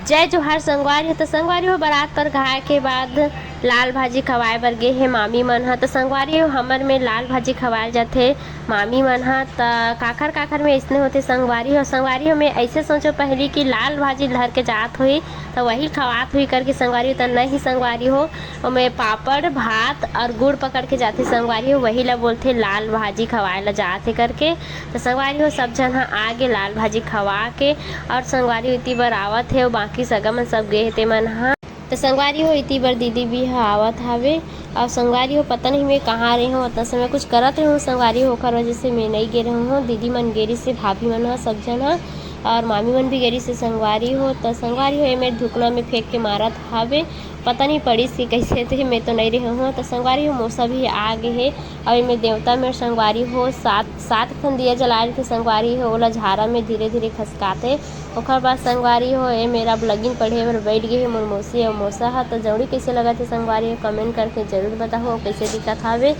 जय जोहार संगवारी हो। तो संगवारी हो बारात पर गाय के बाद लाल भाजी खवाए बर गे हे मामी मन ह। तो संगवारी हो हमर में लाल भाजी खवाए जाथे मामी मन ह। त काखर काखर में ऐसने होते संगवारी हो में ऐसे सोचो पहली कि लाल भाजी धर के जात हुई तो वही खवात हुई करके संगवारी हो। तो नहीं संगवारी हो में पापड़ भात और गुड़ पकड़ के जाते संगवारी हो, वही ला बोलते लाल भाजी खवाए ला जाते करके। तो संगवारी हो सब जन ह आगे लाल भाजी खवा के और संगवारी इति बर आवत है। बाकी सगा मन सब गे हे ते मन ह। तो संगवारी हो इति बर दीदी भी ह आवत हवे। और संगवारी हो पता नहीं मैं कहाँ रही हूँ, उतना समय कुछ करत रही हूँ संगवारी हो, ओखर वजह से मैं नहीं गे रही हूँ। दीदी मन गेरी से भाभी मन ह सब जन ह और मामी मन भी गेरी से संगवारी हो। तो संगवारी हो ये मेरे धुकना में फेंक के मारत हावे, पता नहीं पड़ी सी कैसे थे, मैं तो नहीं रही हूँ। तो संगवारी हो मौसा भी आगे है और मैं देवता में संगवारी हो सात खन दिया जलाए थे संगवारी हो, ओला झारा में धीरे धीरे खसकाते। ओखर बाद संगवारी हो ये मेरा लगिन पढ़े बर बैठ गए है मोर मौसी और मौसा ह। तो जौड़ी कैसे लगा थे संगवारी हो कमेंट करके जरूर बताओ कैसे दिखत हावे।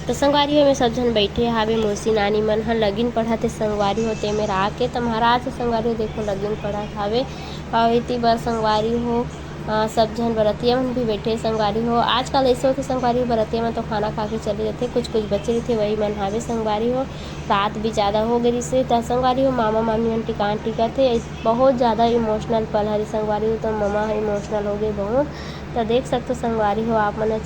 तो संगवारी हो में सब जन बैठे हावे, मौसी नानी मन ह लगिन पढ़त है संगवारी हो ते मेरा आके। तो महाराज संगवारी हो देखो लगिन पढ़त हावे और इति बार संगवारी हो सब जन बरतिया मन भी बैठे संगवारी हो। आजकल ऐसे होते संगवारी हो बरतिया में तो खाना खा के चले जाते, कुछ कुछ बचे रहते वही मन हावे संगवारी हो। रात भी ज़्यादा हो गई से तो संगवारी हो मामा मामी मन टिकान टिका थे, बहुत ज़्यादा इमोशनल पल हरी संगवारी हो। तो मामा इमोशनल हो गई बहुत। तो देख सकते हो संगवारी हो आप मन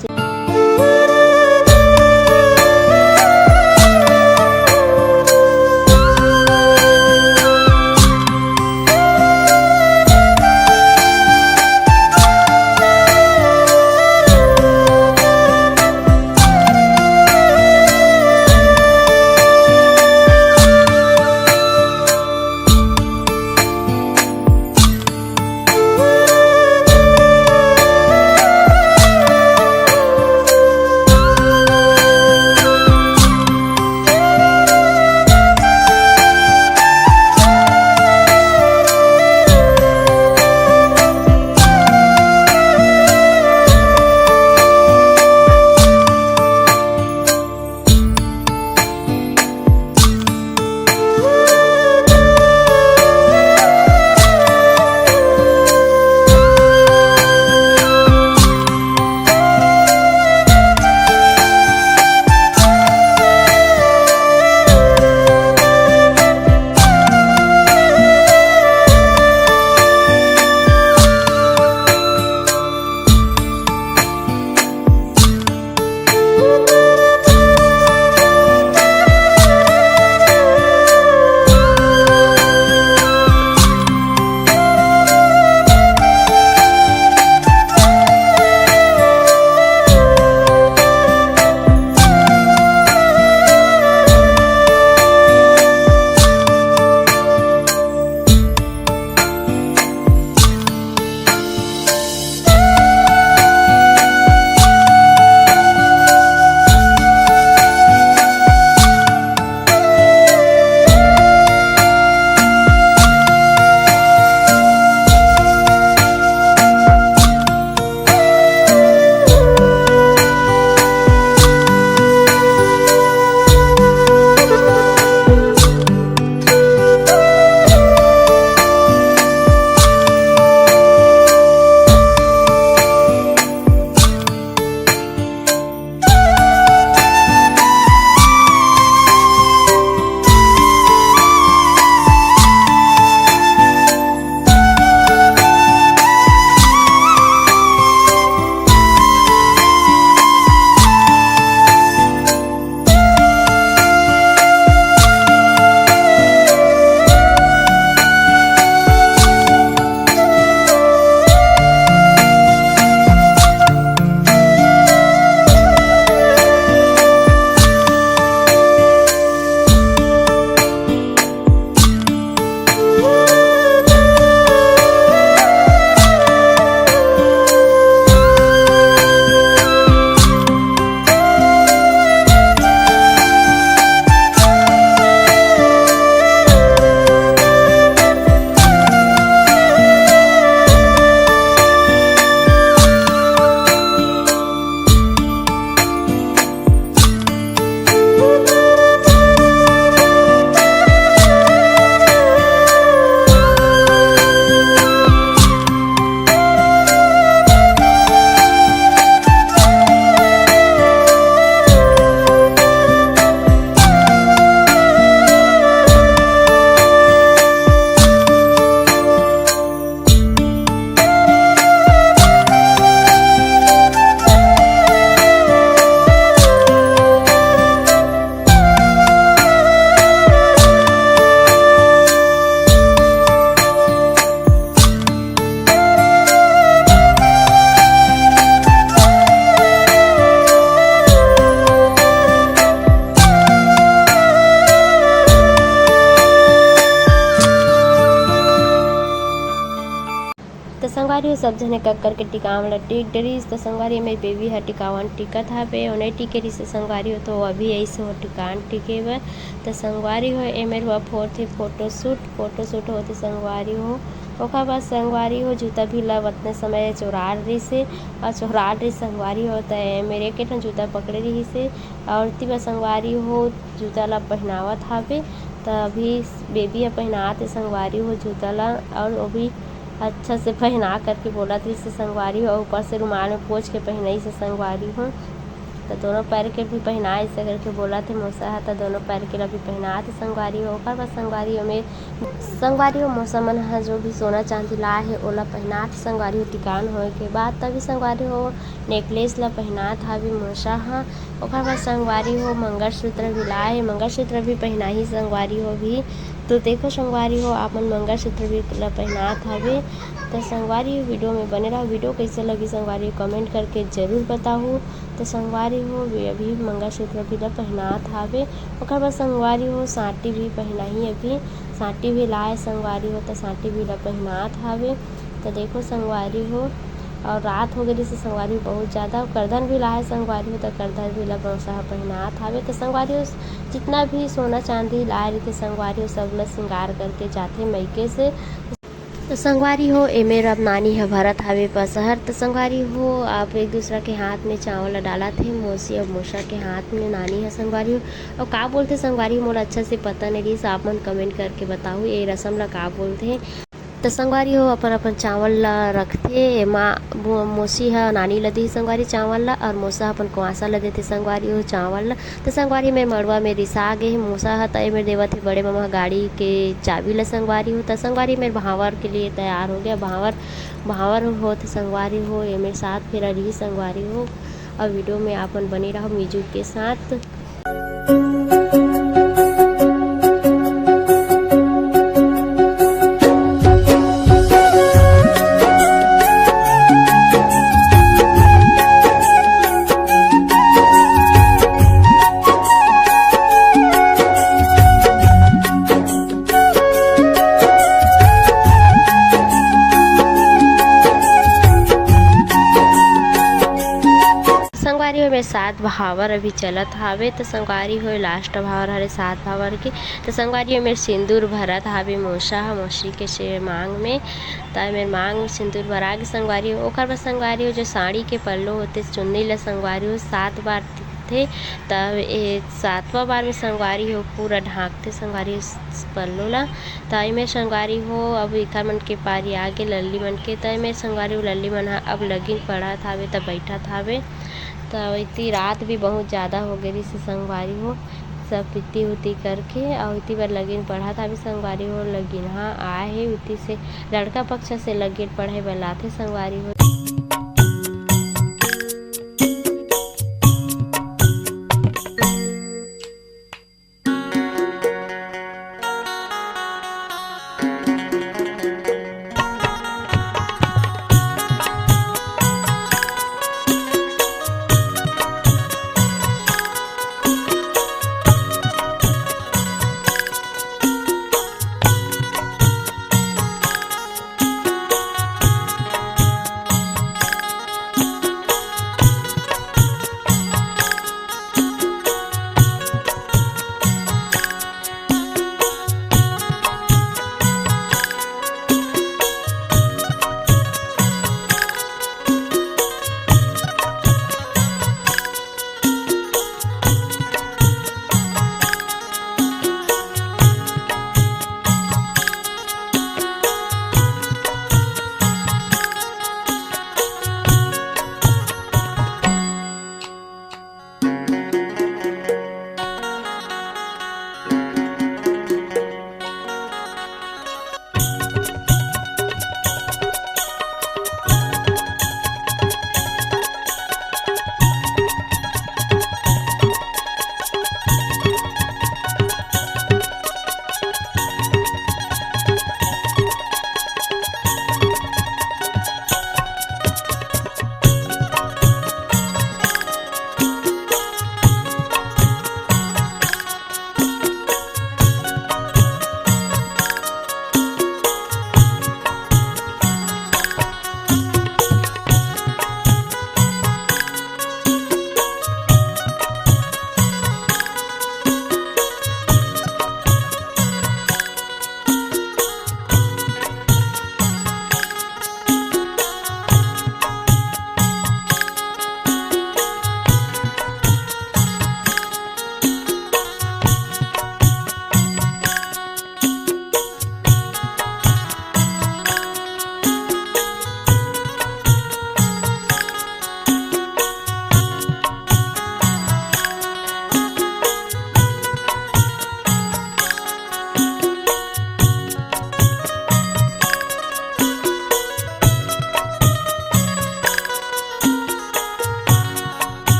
तो संगवारी हो सब जने कक्कर के टिकावन ला टिक डरिस। तो संगवारी मेरी बेबी ह टिकावन टिकत हवे ओने टिके रहिस संगवारी हो तो अभी ऐसे हो टिकान टिके बर। तो संगवारी हो एमेर हुआ फोटोशूट होते संगवारी हो। ओकर बाद संगवारी हो जूता भी ला वतने समय चोरा रहिसे और चोरा रहिस संगवारी हो। तो मेरे के ठन जूता पकड़े रहिसे और तिबा संगवारी हो जूता ला पहनावत हवे। तो अभी बेबी ह पहनात हे संगवारी हो जूता ला और वो भी अच्छा से पहना करके बोलत रही से संगवारी हो। ऊपर से रुमाल में पोंछ के पहनाई से संगवारी हो। तो दोनों पैर के भी पहनाए से करके बोला थे मौसा है। तो दोनों पैर के भी पहना थे संगवारी हो। ओकर बाद संगवारी हो में संगवारी हो मौसा मन ह जो भी सोना चांदी लाए है ओला पहना थे संगवारी हो टिकान होए के बाद। तभी संगवारी हो नेकलेस ला पहनात हवे मौसा ह। ओकर बाद संगवारी हो मंगलसूत्र भी लाए है मंगलसूत्र भी पहनाही संगवारी हो भी। तो देखो संगवारी हो आपन मंगलसूत्र भी ला पहनात हवे। तो संगवारी हो वीडियो में बने रहो। वीडियो कैसे लगी संगवारी हो कमेंट करके ज़रूर बताओ। तो संगवारी हो अभी मंगलसूत्र भी ला पहनात हवे। ओकर बाद संगवारी हो साटी भी पहनाही अभी साटी भी लाए संगवारी हो। तो साटी भी ला पहनात हवे। तो देखो संगवारी हो और रात हो गई से संगवारी बहुत ज़्यादा करधन भी लाए संगवारी हो। तो करधन भी ला मौसा पहनात हवे। तो संगवारी हो जितना भी सोना चांदी लाए रही संगवारी हो सब ला श्रृंगार करके जाते मायके से। तो संगवारी हो एमेर अब नानी है भरत हवे पसहर। तो संगवारी हो आप एक दूसरा के हाथ में चावल डाला थे मौसी और मौसा के हाथ में नानी है संगवारी हो। और का बोलते संगवारी हो मोला अच्छा से पता नहीं रही आप मन कमेंट करके बताओ ये रसम ला का बोलते। तो संगवारी हो अपन अपन चावल ला रखथे माँ मौसी ह नानी ला दी संगवारी चावल ला और मौसा अपन कुआसा ला देथे संगवारी हो चावल ला। तो संगवारी में मड़वा में रिसा गे हे मौसा ह। तय में देवत हे बड़े मामा गाड़ी के चाबी ला संगवारी हो। तो संगवारी में भावर के लिए तैयार हो गया भावर होत संगवारी हो ये मेरे साथ फिर रही संगवारी हो। और वीडियो में आपन बने रहो म्यूजिक के साथ। संगवारी हो में 7 भावर अभी चलत हवे। तो संगवारी हो लास्ट भावर हरे 7 भावर के। तो संगवारी हो मेरे सिंदूर भरत हवे मौसा मौसी के से मांग में। तो मेरे मांग में सिंदूर भरा के संगवारी हो। ओकर बाद संगवारी हो जो साड़ी के पल्लो होते चुन्नी ला संगवारी हो 7 बार थे। तब 7वां बार में संगवारी हो पूरा ढांकते संगवारी पल्लो ला। तो में संगवारी हो अब इखर मन के पारी आगे लल्ली मन के। तो में संगवारी हो लल्ली मन अब लगिन पढ़त हवे तब बैठत हवे। तो इतनी रात भी बहुत ज़्यादा हो गई से संगवारी हो सब पित्ती उती करके और इतनी बार लगिन पढ़ा था। अभी संगवारी हो लगिन हाँ आए है उती से लड़का पक्ष से लगिन पढ़े बलाते संगवारी हो।